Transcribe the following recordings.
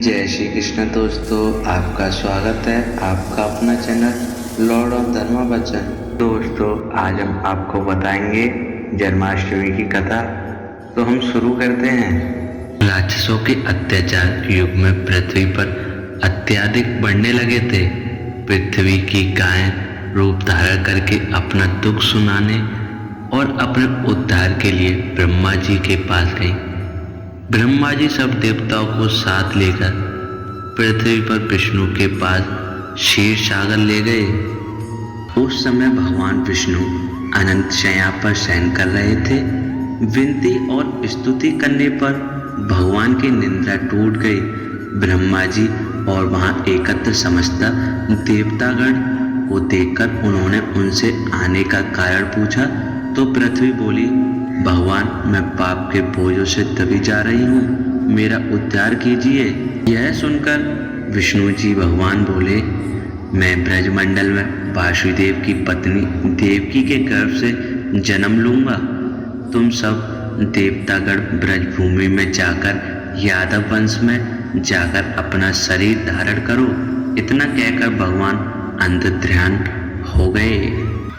जय श्री कृष्ण दोस्तों, आपका स्वागत है आपका अपना चैनल लॉर्ड ऑफ धर्मा वचन। दोस्तों, आज हम आपको बताएंगे जन्माष्टमी की कथा। तो हम शुरू करते हैं। राक्षसों के अत्याचार युग में पृथ्वी पर अत्यधिक बढ़ने लगे थे। पृथ्वी की गायें रूप धारण करके अपना दुख सुनाने और अपने उद्धार के लिए ब्रह्मा जी के पास गई। ब्रह्मा जी सब देवताओं को साथ लेकर पृथ्वी पर विष्णु के पास क्षीर सागर ले गए। उस समय भगवान विष्णु अनंत शैया पर शयन कर रहे थे। विनती और स्तुति करने पर भगवान की निंद्रा टूट गई। ब्रह्मा जी और वहां एकत्र समस्त देवतागण को देखकर उन्होंने उनसे आने का कारण पूछा तो पृथ्वी बोली, भगवान, मैं पाप के बोझों से दबी जा रही हूँ, मेरा उद्धार कीजिए। यह सुनकर विष्णु जी भगवान बोले, मैं ब्रजमंडल में वासुदेव की पत्नी देवकी के गर्भ से जन्म लूंगा। तुम सब देवतागण ब्रजभूमि में जाकर यादव वंश में जाकर अपना शरीर धारण करो। इतना कहकर भगवान अंतर्ध्यान हो गए।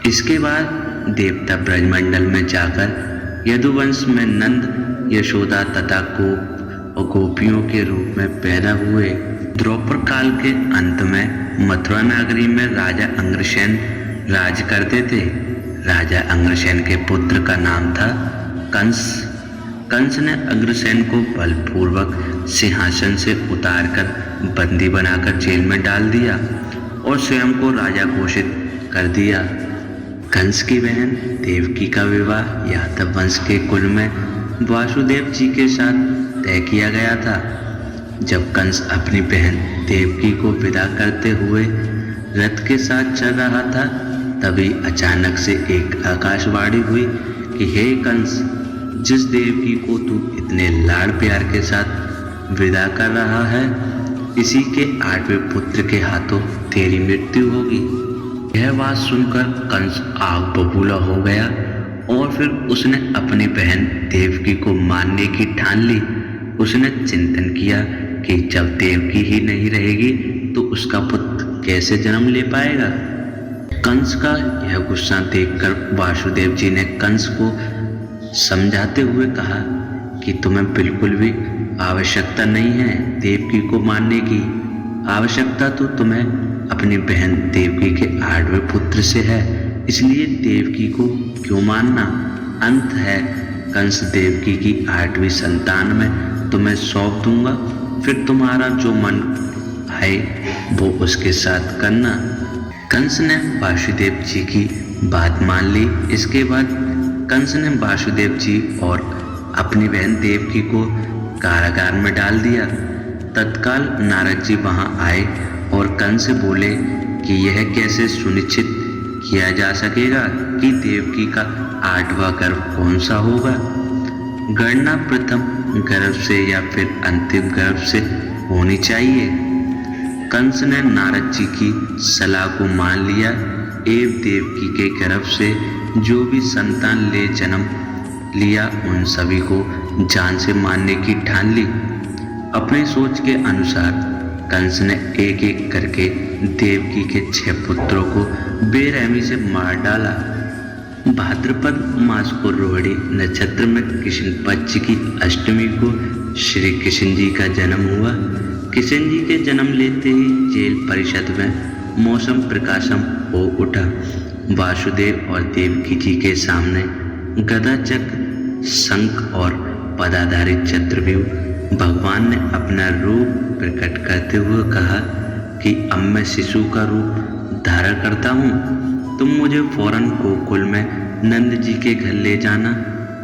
इसके बाद देवता ब्रजमंडल में जाकर यदुवंश में नंद, यशोदा तथा गोप और गोपियों के रूप में पैदा हुए। द्वापर काल के अंत में मथुरा नगरी में राजा अग्रसेन राज करते थे। राजा अग्रसेन के पुत्र का नाम था कंस। कंस ने अग्रसेन को बलपूर्वक सिंहासन से उतारकर बंदी बनाकर जेल में डाल दिया और स्वयं को राजा घोषित कर दिया। कंस की बहन देवकी का विवाह यादव वंश के कुल में वासुदेव जी के साथ तय किया गया था। जब कंस अपनी बहन देवकी को विदा करते हुए रथ के साथ चल रहा था, तभी अचानक से एक आकाशवाणी हुई कि हे कंस, जिस देवकी को तू इतने लाड़ प्यार के साथ विदा कर रहा है, इसी के 8वें पुत्र के हाथों तेरी मृत्यु होगी। यह बात सुनकर कंस आग बबूला हो गया और फिर उसने अपनी बहन देवकी को मारने की ठान ली। उसने चिंतन किया कि जब देवकी ही नहीं रहेगी तो उसका पुत्र कैसे जन्म ले पाएगा। कंस का यह गुस्सा देखकर वासुदेव जी ने कंस को समझाते हुए कहा कि तुम्हें बिल्कुल भी आवश्यकता नहीं है देवकी को मारने की। आवश्यकता तो तुम्हें अपनी बहन देवकी के 8वें पुत्र से है, इसलिए देवकी को क्यों मारना। अंत है, कंस देवकी की 8वीं संतान में तुम्हें सौंप दूंगा, फिर तुम्हारा जो मन आए वो उसके साथ करना। कंस ने वासुदेव जी की बात मान ली। इसके बाद कंस ने वासुदेव जी और अपनी बहन देवकी को कारागार में डाल दिया। तत्काल नारद जी वहां आए और कंस से बोले कि यह कैसे सुनिश्चित किया जा सकेगा कि देवकी का 8वां गर्भ कौन सा होगा। गणना प्रथम गर्भ से या फिर अंतिम गर्भ से होनी चाहिए। कंस ने नारद जी की सलाह को मान लिया एवं देवकी के गर्भ से जो भी संतान ले जन्म लिया उन सभी को जान से मारने की ठान ली। अपनी सोच के अनुसार कंस ने एक एक करके देवकी के 6 पुत्रों को बेरहमी से मार डाला। भाद्रपद मास को रोहिणी नक्षत्र में कृष्ण पक्ष की अष्टमी को श्री कृष्ण जी का जन्म हुआ। कृष्ण जी के जन्म लेते ही जेल परिषद में मौसम प्रकाशम हो उठा। वासुदेव और देवकी जी के सामने गदा चक्र, शंख और पदाधारी चतुर्व्यूह भगवान ने अपना रूप प्रकट करते हुए कहा कि अब मैं शिशु का रूप धारण करता हूँ। तुम मुझे फौरन गोकुल में नंद जी के घर ले जाना।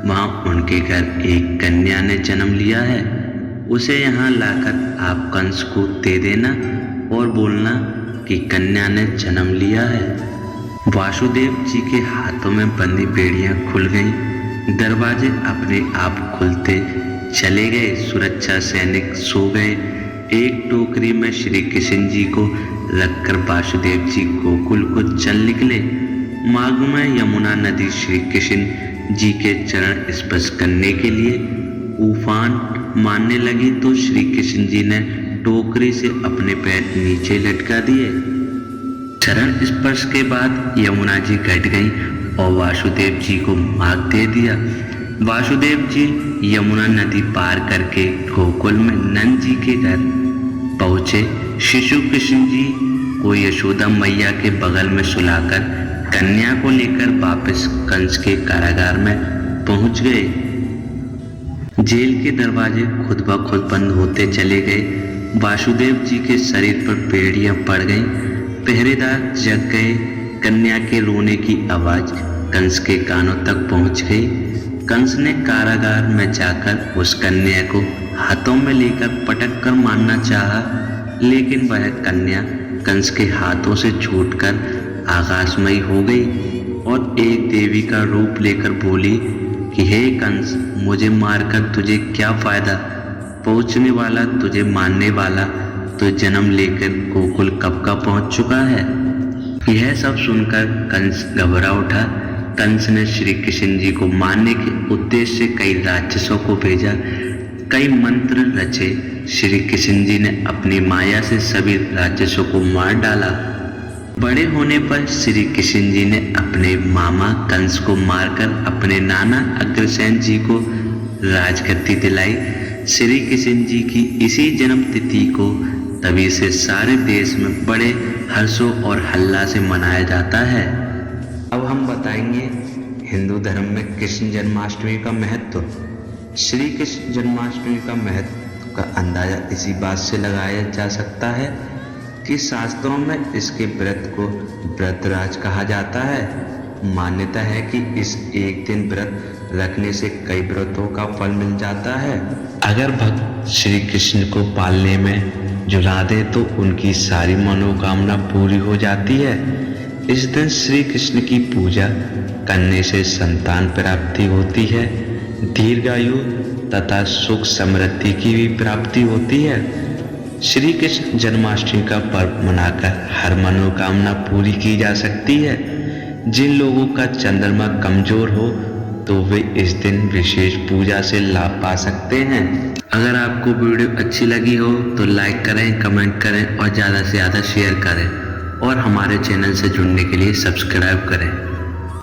वहाँ उनके घर एक कन्या ने जन्म लिया है, उसे यहाँ लाकर आप कंस को दे देना और बोलना कि कन्या ने जन्म लिया है। वासुदेव जी के हाथों में बंदी बेड़ियाँ खुल गईं। दरवाजे अपने आप खुलते चले गए। सुरक्षा सैनिक सो गए। एक टोकरी में श्री कृष्ण जी को रखकर वासुदेव जी गोकुल को चल निकले। मार्ग में यमुना नदी श्री कृष्ण जी के चरण स्पर्श करने के लिए उफान मारने लगी तो श्री कृष्ण जी ने टोकरी से अपने पैर नीचे लटका दिए। चरण स्पर्श के बाद यमुना जी घट गई और वासुदेव जी को मार्ग दे दिया। वासुदेव जी यमुना नदी पार करके गोकुल में नंद जी के घर पहुंचे। शिशु कृष्ण जी को यशोदा मैया के बगल में सुलाकर कन्या को लेकर वापस कंस के कारागार में पहुंच गए। जेल के दरवाजे खुद ब खुद बंद होते चले गए। वासुदेव जी के शरीर पर बेड़ियां पड़ गईं। पहरेदार जग गए। कन्या के रोने की आवाज कंस के कानों तक पहुंच गई। कंस ने कारागार में जाकर उस कन्या को हाथों में लेकर पटक कर मारना चाहा, लेकिन वह कन्या कंस के हाथों से छूटकर आकाशमयी हो गई और एक देवी का रूप लेकर बोली कि हे कंस, मुझे मारकर तुझे क्या फायदा? पहुंचने वाला तुझे मारने वाला तो जन्म लेकर गोकुल कब का पहुंच चुका है। यह सब सुनकर कंस घबरा उठा। कंस ने श्री कृष्ण जी को मारने के उद्देश्य से कई राक्षसों को भेजा, कई मंत्र रचे। श्री कृष्ण जी ने अपनी माया से सभी राक्षसों को मार डाला। बड़े होने पर श्री कृष्ण जी ने अपने मामा कंस को मारकर अपने नाना अग्रसेन जी को राजगद्दी दिलाई। श्री कृष्ण जी की इसी जन्म तिथि को तभी से सारे देश में बड़े हर्षों और हल्ला से मनाया जाता है। अब हम बताएंगे हिंदू धर्म में कृष्ण जन्माष्टमी का महत्व। श्री कृष्ण जन्माष्टमी का महत्व का अंदाजा इसी बात से लगाया जा सकता है कि शास्त्रों में इसके व्रत को व्रतराज कहा जाता है। मान्यता है कि इस एक दिन व्रत रखने से कई व्रतों का फल मिल जाता है। अगर भक्त श्री कृष्ण को पालने में जुटा दे तो उनकी सारी मनोकामना पूरी हो जाती है। इस दिन श्री कृष्ण की पूजा करने से संतान प्राप्ति होती है, दीर्घायु तथा सुख समृद्धि की भी प्राप्ति होती है। श्री कृष्ण जन्माष्टमी का पर्व मनाकर हर मनोकामना पूरी की जा सकती है। जिन लोगों का चंद्रमा कमजोर हो तो वे इस दिन विशेष पूजा से लाभ पा सकते हैं। अगर आपको वीडियो अच्छी लगी हो तो लाइक करें, कमेंट करें और ज़्यादा से ज़्यादा शेयर करें और हमारे चैनल से जुड़ने के लिए सब्सक्राइब करें।